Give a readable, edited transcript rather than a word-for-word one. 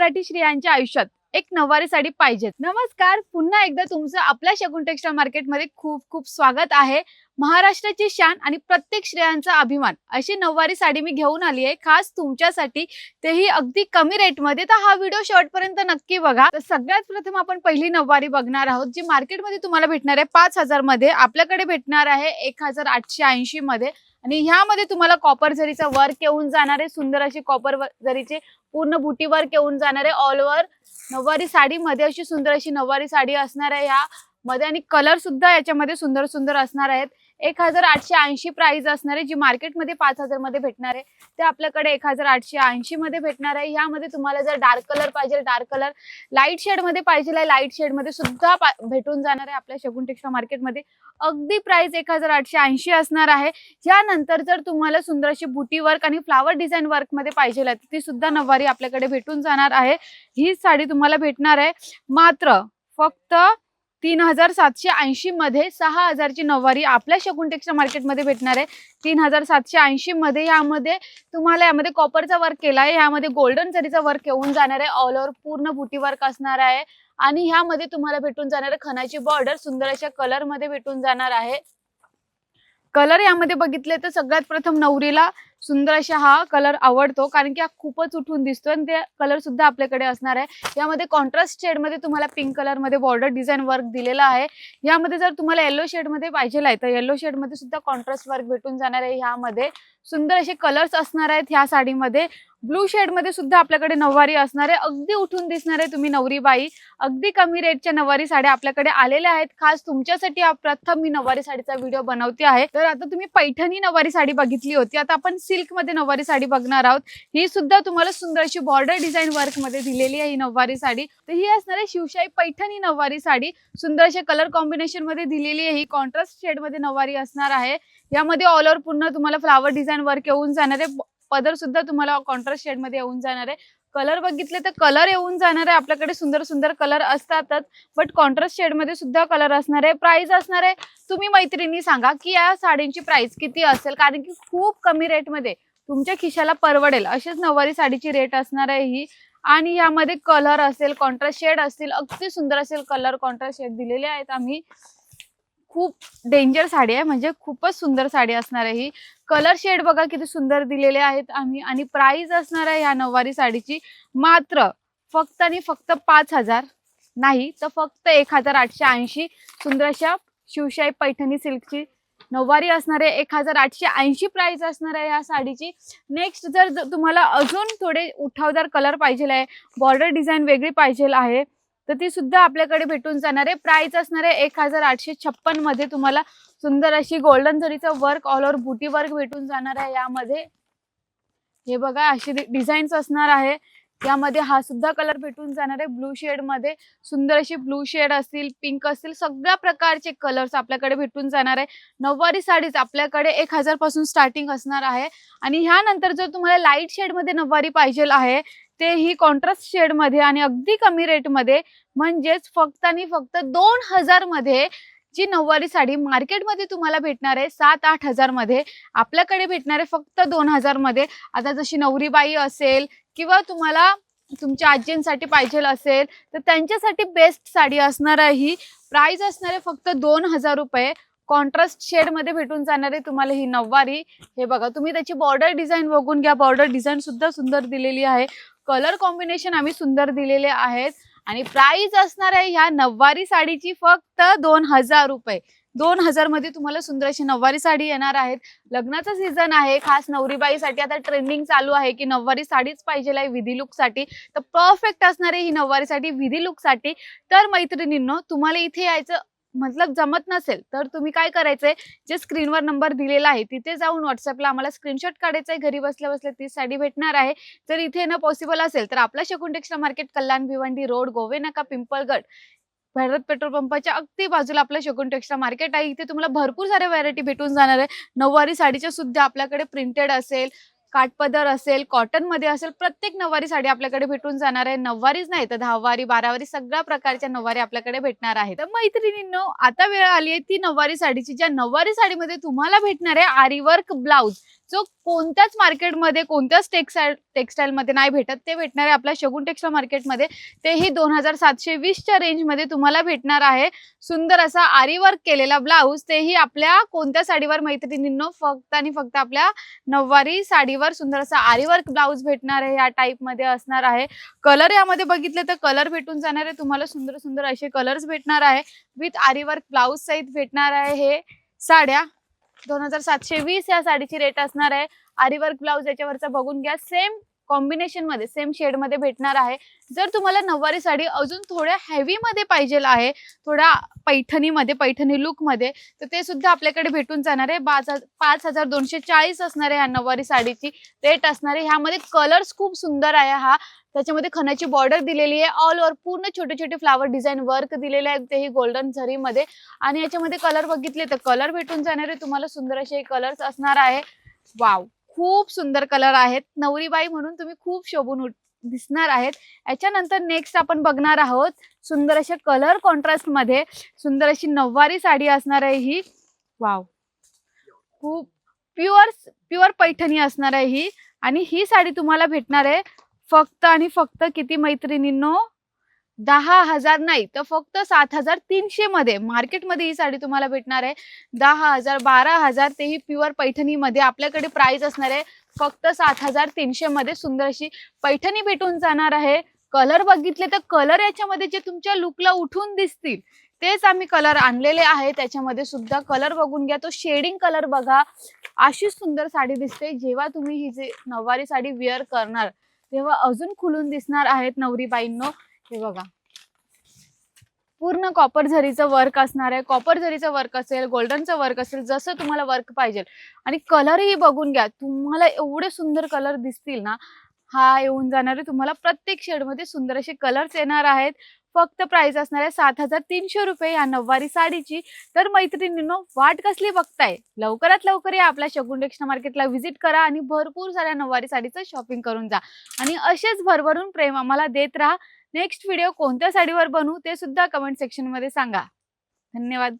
मराठी स्त्रियांच्या आयुष्यात एक नऊवारी साडी पाहिजे। नमस्कार, पुन्हा एकदा तुमचं आपल्या शगुन टेक्सटाईल मार्केटमध्ये खूप खूप स्वागत आहे। महाराष्ट्राची शान आणि प्रत्येक स्त्रियांचा अभिमान अशी नऊवारी साडी मी घेऊन आली आहे खास तुमच्यासाठी, तेही अगदी कमी रेटमध्ये। तर हा व्हिडिओ शेवटपर्यंत नक्की बघा। तर सगळ्यात प्रथम आपण पहिली नऊवारी बघणार आहोत, जी मार्केटमध्ये तुम्हाला भेटणार आहे 5000 मध्ये, आपल्याकडे भेटणार आहे 1880 मध्ये। आणि ह्यामध्ये तुम्हाला कॉपर जरीचा वर्क येऊन जाणार आहे, सुंदर अशी कॉपर जरीचे पूर्ण बुटी वर्क येऊन जाणार आहे। ऑल ओव्हर नऊवारी साडी मध्ये अशी सुंदर अशी नऊवारी साडी असणार आहे ह्या मध्ये, आणि कलर सुद्धा याच्यामध्ये सुंदर सुंदर असणार आहेत। 1880 प्राइस असणार आहे, जी मार्केटमध्ये 5000 मध्ये भेटणार आहे ते आपल्याकडे 1880 मध्ये भेटणार आहे। ह्यामध्ये तुम्हाला जर डार्क कलर पाहिजे, डार्क कलर लाईट शेड मध्ये पाहिजे, लाईट शेड मध्ये सुद्धा भेटून जाणार आहे आपल्या शगुन टेक्सटाईल मार्केटमध्ये। अगदी प्राइस 1880 असणार आहे। यानंतर जर तुम्हाला सुंदर अशी बुटी वर्क आणि फ्लावर डिझाइन वर्क मध्ये पाहिजे ती सुद्धा नऊवारी आपल्याकडे भेटून जाणार आहे। ही साडी तुम्हाला भेटणार आहे मात्र फक्त 3780 मध्ये। 6000 ची नऊवारी आपल्या शगुन टेक्सटाईल मार्केटमध्ये भेटणार आहे 3780 मध्ये। यामध्ये तुम्हाला यामध्ये कॉपरचा वर्क केला आहे, यामध्ये गोल्डन जरीचा वर्क येऊन जाणार आहे, ऑल ओव्हर पूर्ण बुटी वर्क असणार आहे। आणि ह्यामध्ये तुम्हाला भेटून जाणार आहे खणाची बॉर्डर, सुंदर अशा कलर मध्ये भेटून जाणार आहे। कलर यामध्ये बघितले तर सगळ्यात प्रथम नवरीला सुंदर अशा हा कलर आवडतो, कारण की हा खूपच उठून दिसतो आणि ते कलर सुद्धा आपल्याकडे असणार आहे। यामध्ये कॉन्ट्रास्ट शेड मध्ये तुम्हाला पिंक कलर मध्ये बॉर्डर डिझाइन वर्क दिलेला आहे। यामध्ये जर तुम्हाला येलो शेड मध्ये पाहिजे आहे तर येलो शेड मध्ये सुद्धा कॉन्ट्रास्ट वर्क भेटून जाणार आहे। यामध्ये सुंदर असे कलर्स असणार आहेत ह्या साडीमध्ये। ब्लू शेड मध्ये सुद्धा आपल्याकडे नऊवारी असणार आहे, अगदी उठून दिसणार आहे तुम्ही नवरी बाई। अगदी कमी रेटच्या नऊवारी साड्या आपल्याकडे आलेल्या आहेत खास तुमच्यासाठी। प्रथम मी नऊवारी साडीचा व्हिडिओ बनवते आहे। तर आता तुम्ही पैठणी नऊवारी साडी बघितली होती, आता आपण सिल्क मध्ये नऊवारी साडी बघणार आहोत। ही सुद्धा तुम्हाला सुंदर अशी बॉर्डर डिझाइन वर्क मध्ये दिलेली आहे ही नऊवारी साडी। तर ही असणार आहे शिवशाही पैठणी नऊवारी साडी, सुंदर अशा कलर कॉम्बिनेशन मध्ये दिलेली आहे। ही कॉन्ट्रास्ट शेड मध्ये नऊवारी असणार आहे। यामध्ये ऑल ओव्हर पूर्ण तुम्हाला फ्लावर डिझाइन वर्क येऊन जाणार आहे, पदर सुद्धा तुम्हाला कॉन्ट्रास्ट शेड मध्ये येऊन जाणार आहे। कलर बघितले तर कलर येऊन जाणार आहे आपल्याकडे, सुंदर सुंदर कलर असतातच बट कॉन्ट्रास्ट शेड मध्ये सुद्धा कलर असणार आहे। प्राइस असणार आहे, तुम्ही मैत्रिणी सांगा की या साडींची प्राइस किती असेल, कारण की खूप कमी रेट मध्ये तुमच्या खिशाला परवडेल अशीच नऊवारी साडीची रेट असणार आहे ही। आणि यामध्ये कलर असेल, कॉन्ट्रास्ट शेड असतील, अगदी सुंदर असेल कलर कॉन्ट्रास्ट शेड दिलेले आहेत आम्ही। खूप डेंजर साडी आहे, म्हणजे खूपच सुंदर साडी असणार आहे ही। कलर शेड बघा किती सुंदर दिलेले आहेत आम्ही। आणि प्राइस असणार आहे ह्या नऊवारी साडीची मात्र फक्त आणि फक्त 5000 नाही तर फक्त 1880। सुंदर अशा शिवशाही पैठणी सिल्कची नऊवारी असणार आहे, 1880 प्राइस असणार आहे या साडीची। नेक्स्ट जर तुम्हाला अजून थोडे उठावदार कलर पाहिजे आहे, बॉर्डर डिझाइन वेगळी पाहिजे आहे, तर ती सुद्धा आपल्याकडे भेटून जाणार आहे। प्राइस असणार आहे 1856 मध्ये। तुम्हाला सुंदर अशी गोल्डन जरीचं वर्क, ऑल ओव्हर बुटी वर्क भेटून जाणार आहे यामध्ये। हे बघा अशी डिझाईन्स असणार आहे। यामध्ये हा सुद्धा कलर भेटून जाणार आहे ब्लू शेड मध्ये, सुंदर अशी ब्लू शेड असतील, पिंक असतील, सगळ्या प्रकारचे कलर्स आपल्याकडे भेटून जाणार आहे। नऊवारी साडीज आपल्याकडे 1000 पासून स्टार्टिंग असणार आहे। आणि ह्यानंतर जर तुम्हाला लाईट शेड मध्ये नऊवारी पाहिजे आहे ते ही कॉन्ट्रास्ट शेड मध्ये आणि अगदी कमी रेट मध्ये, म्हणजेच फक्त आणि फक्त 2000 मध्ये जी नऊवारी साडी मार्केटमध्ये तुम्हाला भेटणार आहे 7-8 हजार मध्ये, आपल्याकडे भेटणार आहे फक्त 2000 मध्ये। आता जशी नवरी बाई असेल किंवा तुम्हाला तुमच्या आजींसाठी पाहिजे असेल तर त्यांच्यासाठी बेस्ट साडी असणार आहे ही। प्राइस असणार आहे फक्त 2000 रुपये। कॉन्ट्रास्ट शेड मध्ये भेटून जाणार आहे तुम्हाला ही नऊवारी। हे बघा तुम्ही त्याची बॉर्डर डिझाइन बघून घ्या, बॉर्डर डिझाइन सुद्धा सुंदर दिलेली आहे, कलर कॉम्बिनेशन आम्ही सुंदर दिलेले आहेत। आणि प्राइस असणार आहे ह्या नऊवारी साडीची फक्त 2000 रुपये। 2000 मध्ये तुम्हाला सुंदर अशी नऊवारी साडी येणार आहेत। लग्नाचा सीझन आहे, खास नवरीबाईसाठी आता ट्रेंडिंग चालू आहे की नऊवारी साडीच पाहिजे आहे विधी लुक साठी, तर परफेक्ट असणार आहे ही नऊवारी साडी विधी लुक साठी। तर मैत्रिणींनो, तुम्हाला इथे यायचं मतलब जमत नसेल तर तुम्ही काय करायचंय, जे स्क्रीनवर नंबर दिलेला आहे तिथे जाऊन व्हॉट्सअपला आम्हाला स्क्रीनशॉट काढायचा आहे, घरी बसल्या बसल्या ती साडी भेटणार आहे। जर इथे न पॉसिबल असेल तर आपला शगुन टेक्सटाईल मार्केट, कल्याण भिवंडी रोड, गोवे नाका, पिंपळगड, भारत पेट्रोल पंपाच्या अगदी बाजूला आपलं शगुन टेक्सटाईल मार्केट आहे। इथे तुम्हाला भरपूर सारे व्हरायटी भेटून जाणार आहे। नऊवारी साडीच्या सुद्धा आपल्याकडे प्रिंटेड असेल, काठपदर असेल, कॉटन मध्ये असेल, प्रत्येक नऊवारी साडी आपल्याकडे भेटून जाणार आहे। नऊवारीच नाही तर 10 वारी, 12 वारी सगळ्या प्रकारच्या नऊवारी आपल्याकडे भेटणार आहेत। तर मैत्रिणींनो, आता वेळ आली आहे ती नऊवारी साडीची, ज्या नऊवारी साडीमध्ये तुम्हाला भेटणार आहे आरी वर्क ब्लाउज, जो कोणत्याच मार्केटमध्ये कोणत्याच टेक्सटाईल मध्ये नाही भेटत ते भेटणार आहे आपल्या शगुन टेक्सटाईल मार्केटमध्ये. तेही 2720च्या रेंजमध्ये तुम्हाला भेटणार आहे. सुंदर असा आरी वर्क केलेला ब्लाऊज, तेही आपल्या कोणत्या साडीवर मैत्रिणींनो, फक्त आणि फक्त आपल्या नऊवारी साडीवर सुंदर असा आरी वर्क ब्लाऊज भेटणार आहे. या टाइप मध्ये असणार आहे. कलर यामध्ये बघितले तर कलर भेटून जाणार आहे तुम्हाला. सुंदर सुंदर असे कलर्स भेटणार आहे. विथ आरी वर्क ब्लाऊज सहित भेटणार आहे. हे साड्या 2720 या साडीची रेट असणार आहे. आरी वर्क ब्लाऊज याच्यावरचा बघून घ्या. सेम कॉम्बिनेशन मध्ये सेम शेड मध्ये भेटणार आहे. जर तुम्हाला नऊवारी साडी अजून थोड्या हेवी मध्ये पाहिजे आहे, थोडा पैठणी लुक मध्ये, तर ते सुद्धा आपल्याकडे भेटून जाणार आहे. 5240 असणार आहे या नऊवारी साडीची रेट असणार आहे. ह्यामध्ये कलर्स खूप सुंदर आहे. हा त्याच्यामध्ये खणाची बॉर्डर दिलेली आहे. ऑल ओव्हर पूर्ण छोटे छोटे फ्लावर डिझाईन वर्क दिलेले आहे, तेही गोल्डन झरी मध्ये. आणि याच्यामध्ये कलर बघितले तर कलर भेटून जाणार आहे तुम्हाला. सुंदर असे कलर्स असणार आहे. वाव, खूप सुंदर कलर आहेत. नवरीबाई म्हणून तुम्ही खूप शोभून दिसणार आहेत. याच्यानंतर नेक्स्ट आपण बघणार आहोत सुंदर अशा कलर कॉन्ट्रास्ट मध्ये सुंदर अशी नऊवारी साडी असणार आहे ही. वाव, खूप प्युअर पैठणी असणार आहे ही. आणि ही साडी तुम्हाला भेटणार आहे फक्त आणि फक्त किती मैत्रिणींनो, 10,000 नाही तर फक्त 7,300 मध्ये. मार्केटमध्ये ही साडी तुम्हाला भेटणार आहे 10,000 12,000, तेही प्युअर पैठणी मध्ये. आपल्याकडे प्राइस असणार आहे फक्त 7,300 मध्ये. सुंदर अशी पैठणी भेटून जाणार आहे. कलर बघितले तर कलर याच्यामध्ये जे तुमच्या लुकला उठून दिसतील तेच आम्ही कलर आणलेले आहे. त्याच्यामध्ये सुद्धा कलर बघून घ्या. तो शेडिंग कलर बघा, अशी सुंदर साडी दिसते. जेव्हा तुम्ही ही जी नऊवारी साडी वेअर करणार तेव्हा अजून खुलून दिसणार आहेत नवरीबाईंनो. हे बघा, पूर्ण कॉपर झरीचं वर्क असणार आहे. कॉपर झरीचं वर्क असेल, गोल्डनचं वर्क असेल, जसं तुम्हाला वर्क पाहिजे. आणि कलरही बघून घ्या, तुम्हाला एवढे सुंदर कलर दिसतील ना. हा येऊन जाणार आहे तुम्हाला प्रत्येक शेडमध्ये सुंदर असे कलर्स येणार आहेत. फक्त प्राइस असणार आहे 7,300 रुपये या नऊवारी साडीची. तर मैत्रिणींनो, वाट कसली बघताय, लवकरात लवकर या आपल्या शगुन टेक्सटाईल मार्केटला व्हिजिट करा आणि भरपूर साऱ्या नऊवारी साडीचं शॉपिंग करून जा. आणि असेच भरभरून प्रेम आम्हाला देत राहा. नेक्स्ट व्हिडिओ कोणत्या साडीवर बनवू ते सुद्धा कमेंट सेक्शन मध्ये सांगा. धन्यवाद.